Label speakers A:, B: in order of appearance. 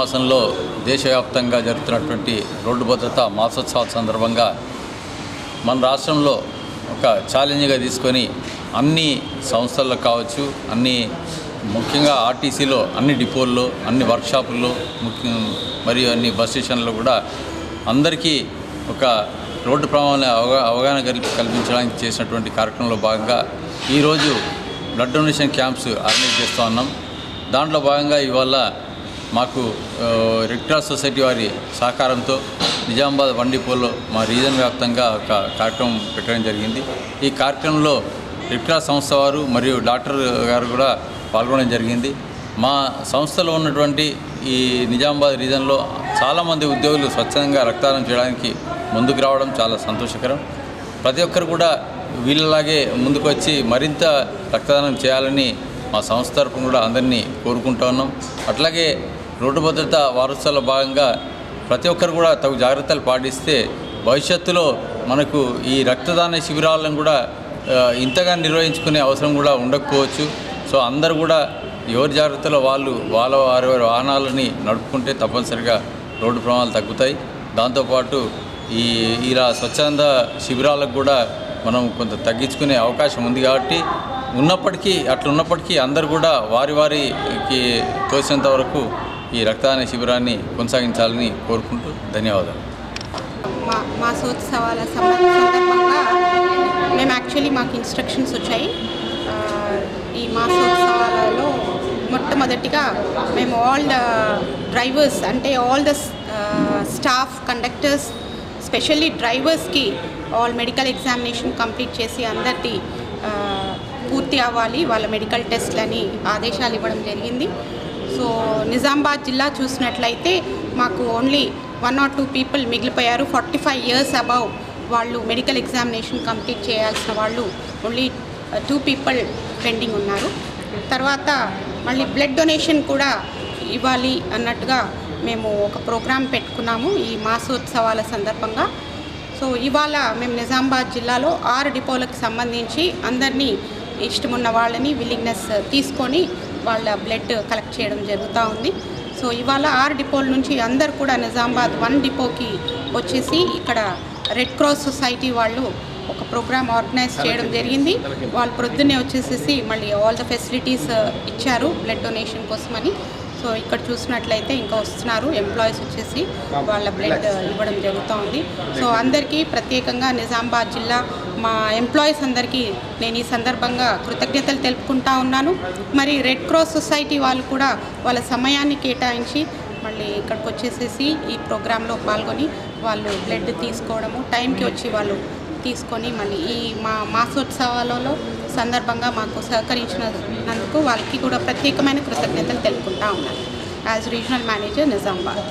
A: మాసంలో దేశవ్యాప్తంగా జరుగుతున్నటువంటి రోడ్డు భద్రతా మాసోత్సవాల సందర్భంగా మన రాష్ట్రంలో ఒక ఛాలెంజ్గా తీసుకొని అన్ని సంస్థల్లో కావచ్చు, ముఖ్యంగా ఆర్టీసీలో అన్ని డిపోల్లో, అన్ని వర్క్షాపుల్లో, మరియు అన్ని బస్ స్టేషన్లో కూడా అందరికీ ఒక రోడ్డు ప్రమాదాల అవగాహన కల్పించడానికి చేసినటువంటి కార్యక్రమంలో భాగంగా ఈరోజు బ్లడ్ డొనేషన్ క్యాంప్స్ ఆర్గనైజ్ చేస్తూ ఉన్నాం. దాంట్లో భాగంగా ఇవాళ మాకు రెడ్ క్రాస్ సొసైటీ వారి సహకారంతో నిజామాబాద్ 1 డిపోలో మా రీజన్ వ్యాప్తంగా ఒక కార్యక్రమం పెట్టడం జరిగింది. ఈ కార్యక్రమంలో రెడ్ క్రాస్ సంస్థ వారు మరియు డాక్టర్ గారు కూడా పాల్గొనడం జరిగింది. మా సంస్థలో ఉన్నటువంటి ఈ నిజామాబాద్ రీజన్లో చాలామంది ఉద్యోగులు స్వచ్ఛందంగా రక్తదానం చేయడానికి ముందుకు రావడం చాలా సంతోషకరం. ప్రతి ఒక్కరు కూడా వీళ్ళలాగే ముందుకు వచ్చి మరింత రక్తదానం చేయాలని మా సంస్థ తరపున కూడా అందరినీ కోరుకుంటూ ఉన్నాం. అట్లాగే రోడ్డు భద్రత వారోత్సవాల భాగంగా ప్రతి ఒక్కరు కూడా తగు జాగ్రత్తలు పాటిస్తే భవిష్యత్తులో మనకు ఈ రక్తదాన శిబిరాలను కూడా ఇంతగా నిర్వహించుకునే అవసరం కూడా ఉండకపోవచ్చు. సో అందరూ కూడా ఎవరి జాగ్రత్తలో వాళ్ళ వారి వాహనాలని నడుపుకుంటే తప్పనిసరిగా రోడ్డు ప్రమాదాలు తగ్గుతాయి. దాంతోపాటు ఇలా స్వచ్ఛంద శిబిరాలకు కూడా మనం కొంత తగ్గించుకునే అవకాశం ఉంది. కాబట్టి అట్లున్నప్పటికీ అందరూ కూడా వారికి తోచినంత వరకు ఈ రక్తదాన శిబిరాన్ని కొనసాగించాలని కోరుకుంటూ ధన్యవాదాలు.
B: మాసోత్సవాల సందర్భంగా మేము యాక్చువల్లీ మాకు ఇన్స్ట్రక్షన్స్ వచ్చాయి. ఈ మాసోత్సవాలలో మొట్టమొదటిగా మేము ఆల్ ద డ్రైవర్స్ అంటే all the staff conductors specially డ్రైవర్స్కి ఆల్ మెడికల్ ఎగ్జామినేషన్ కంప్లీట్ చేసి అందరికీ పూర్తి అవ్వాలి, వాళ్ళ మెడికల్ టెస్ట్లని ఆదేశాలు ఇవ్వడం జరిగింది. సో నిజామాబాద్ జిల్లా చూసినట్లయితే మాకు ఓన్లీ 1 or 2 పీపుల్ మిగిలిపోయారు. 45 years అబౌవ్ వాళ్ళు మెడికల్ ఎగ్జామినేషన్ కంప్లీట్ చేయాల్సిన వాళ్ళు ఓన్లీ 2 పీపుల్ పెండింగ్ ఉన్నారు. తర్వాత మళ్ళీ బ్లడ్ డొనేషన్ కూడా ఇవ్వాలి అన్నట్టుగా మేము ఒక ప్రోగ్రాం పెట్టుకున్నాము ఈ మాసోత్సవాల సందర్భంగా. సో ఇవాళ మేము నిజామాబాద్ జిల్లాలో 6 డిపోలకు సంబంధించి అందరినీ ఇష్టమున్న వాళ్ళని విల్లింగ్నెస్ తీసుకొని వాళ్ళ బ్లడ్ కలెక్ట్ చేయడం జరుగుతూ ఉంది. సో ఇవాళ 6 డిపోల నుంచి అందరు కూడా నిజామాబాద్ 1 డిపోకి వచ్చేసి ఇక్కడ రెడ్ క్రాస్ సొసైటీ వాళ్ళు ఒక ప్రోగ్రామ్ ఆర్గనైజ్ చేయడం జరిగింది. వాళ్ళు ప్రొద్దున్నే వచ్చేసేసి మళ్ళీ ఆల్ ద ఫెసిలిటీస్ ఇచ్చారు బ్లడ్ డొనేషన్ కోసమని. సో ఇక్కడ చూసినట్లయితే ఇంకా వస్తున్నారు ఎంప్లాయీస్ వచ్చేసి వాళ్ళ బ్లడ్ ఇవ్వడం జరుగుతూ ఉంది. సో అందరికీ ప్రత్యేకంగా నిజామాబాద్ జిల్లా మా ఎంప్లాయీస్ అందరికీ నేను ఈ సందర్భంగా కృతజ్ఞతలు తెలుపుకుంటా ఉన్నాను. మరి రెడ్ క్రాస్ సొసైటీ వాళ్ళు కూడా వాళ్ళ సమయాన్ని కేటాయించి మళ్ళీ ఇక్కడికి వచ్చేసేసి ఈ ప్రోగ్రాంలో పాల్గొని వాళ్ళు బ్లడ్ తీసుకోవడము టైంకి వచ్చి వాళ్ళు తీసుకొని మళ్ళీ ఈ మాసోత్సవాలలో సందర్భంగా మాకు సహకరించినందుకు వాళ్ళకి కూడా ప్రత్యేకమైన కృతజ్ఞతలు తెలుపుకుంటా ఉన్నాను యాజ్ రీజనల్ మేనేజర్ నిజామాబాద్.